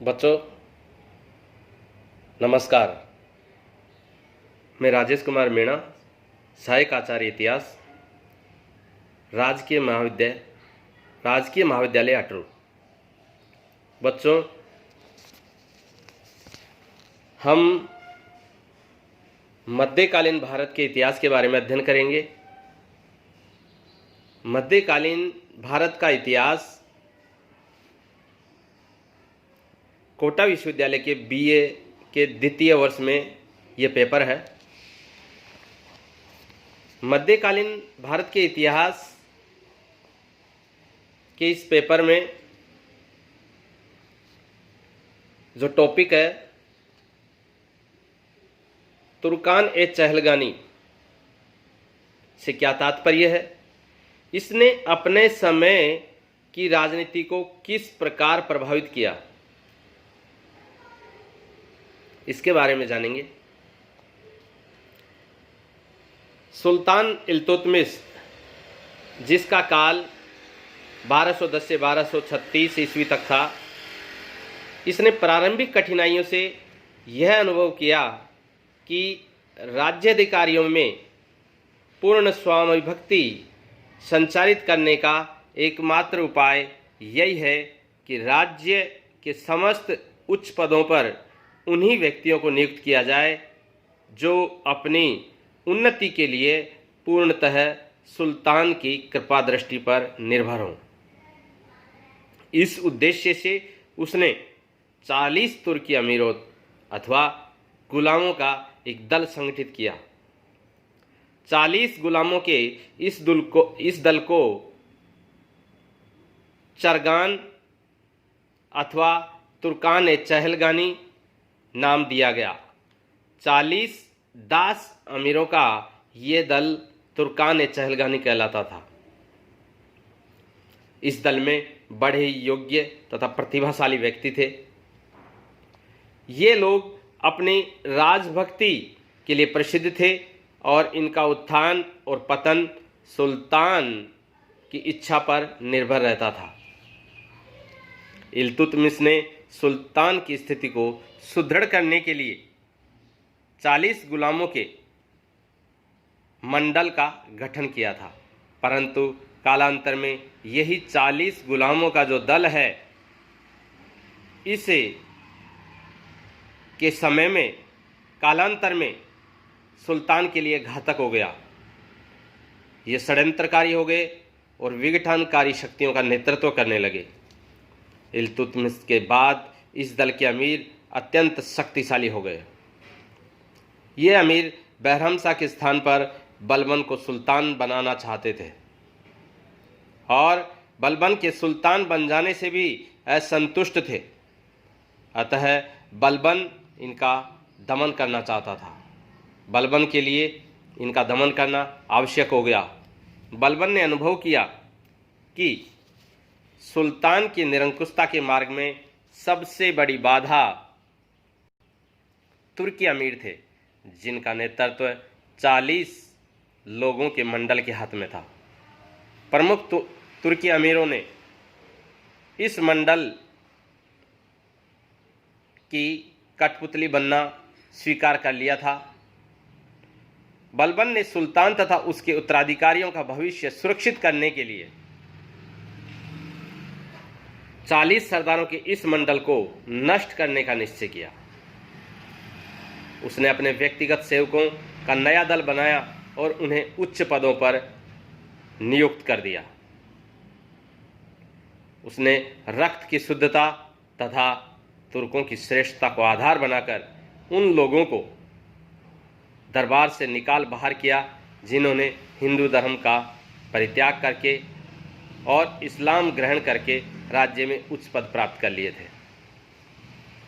बच्चों नमस्कार। मैं राजेश कुमार मीणा, सहायक आचार्य इतिहास, राजकीय महाविद्यालय अटरू। बच्चों, हम मध्यकालीन भारत के इतिहास के बारे में अध्ययन करेंगे। मध्यकालीन भारत का इतिहास कोटा विश्वविद्यालय के बीए के द्वितीय वर्ष में ये पेपर है। मध्यकालीन भारत के इतिहास के इस पेपर में जो टॉपिक है, तुर्कान-ए-चहलगानी से क्या तात्पर्य है, इसने अपने समय की राजनीति को किस प्रकार प्रभावित किया, इसके बारे में जानेंगे। सुल्तान इल्तुतमिश, जिसका काल 1210 से 1236 ईस्वी तक था, इसने प्रारंभिक कठिनाइयों से यह अनुभव किया कि राज्याधिकारियों में पूर्ण स्वाभिभक्ति संचालित करने का एकमात्र उपाय यही है कि राज्य के समस्त उच्च पदों पर उन्हीं व्यक्तियों को नियुक्त किया जाए जो अपनी उन्नति के लिए पूर्णतः सुल्तान की कृपा दृष्टि पर निर्भर हों। इस उद्देश्य से उसने 40 तुर्की अमीरों अथवा गुलामों का एक दल संगठित किया। 40 गुलामों के इस दल को चरगान अथवा तुर्कान-ए-चहलगानी नाम दिया गया। 40 दास अमीरों का ये दल तुर्कान-ए-चहलगानी कहलाता था। इस दल में बड़े योग्य तथा प्रतिभाशाली व्यक्ति थे। ये लोग अपनी राजभक्ति के लिए प्रसिद्ध थे और इनका उत्थान और पतन सुल्तान की इच्छा पर निर्भर रहता था। इल्तुतमिश ने सुल्तान की स्थिति को सुदृढ़ करने के लिए 40 गुलामों के मंडल का गठन किया था, परंतु कालांतर में यही 40 गुलामों का जो दल है, इसे के समय में कालांतर में सुल्तान के लिए घातक हो गया। ये षड्यंत्रकारी हो गए और विघटनकारी शक्तियों का नेतृत्व करने लगे। इल्तुतमिश के बाद इस दल के अमीर अत्यंत शक्तिशाली हो गए। ये अमीर बहरमशाह के स्थान पर बलबन को सुल्तान बनाना चाहते थे और बलबन के सुल्तान बन जाने से भी असंतुष्ट थे। अतः बलबन इनका दमन करना चाहता था। बलबन के लिए इनका दमन करना आवश्यक हो गया। बलबन ने अनुभव किया कि सुल्तान की निरंकुशता के मार्ग में सबसे बड़ी बाधा तुर्की अमीर थे, जिनका नेतृत्व 40 लोगों के मंडल के हाथ में था। प्रमुख तुर्की अमीरों ने इस मंडल की कठपुतली बनना स्वीकार कर लिया था। बलबन ने सुल्तान तथा उसके उत्तराधिकारियों का भविष्य सुरक्षित करने के लिए 40 सरदारों के इस मंडल को नष्ट करने का निश्चय किया। उसने अपने व्यक्तिगत सेवकों का नया दल बनाया और उन्हें उच्च पदों पर नियुक्त कर दिया। उसने रक्त की शुद्धता तथा तुर्कों की श्रेष्ठता को आधार बनाकर उन लोगों को दरबार से निकाल बाहर किया जिन्होंने हिंदू धर्म का परित्याग करके और इस्लाम ग्रहण करके राज्य में उच्च पद प्राप्त कर लिए थे।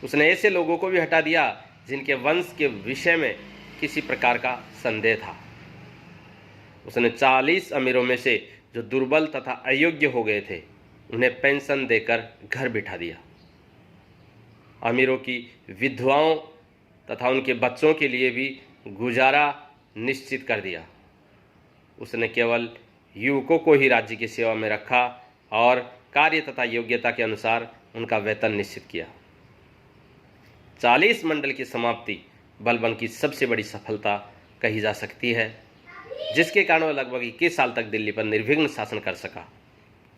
उसने ऐसे लोगों को भी हटा दिया जिनके वंश के विषय में किसी प्रकार का संदेह था। उसने 40 अमीरों में से जो दुर्बल तथा अयोग्य हो गए थे, उन्हें पेंशन देकर घर बिठा दिया। अमीरों की विधवाओं तथा उनके बच्चों के लिए भी गुजारा निश्चित कर दिया। उसने केवल युवकों को ही राज्य की सेवा में रखा और कार्य तथा योग्यता के अनुसार उनका वेतन निश्चित किया। 40 मंडल की समाप्ति बलबन की सबसे बड़ी सफलता कही जा सकती है, जिसके कारण वह लगभग 21 साल तक दिल्ली पर निर्विघ्न शासन कर सका।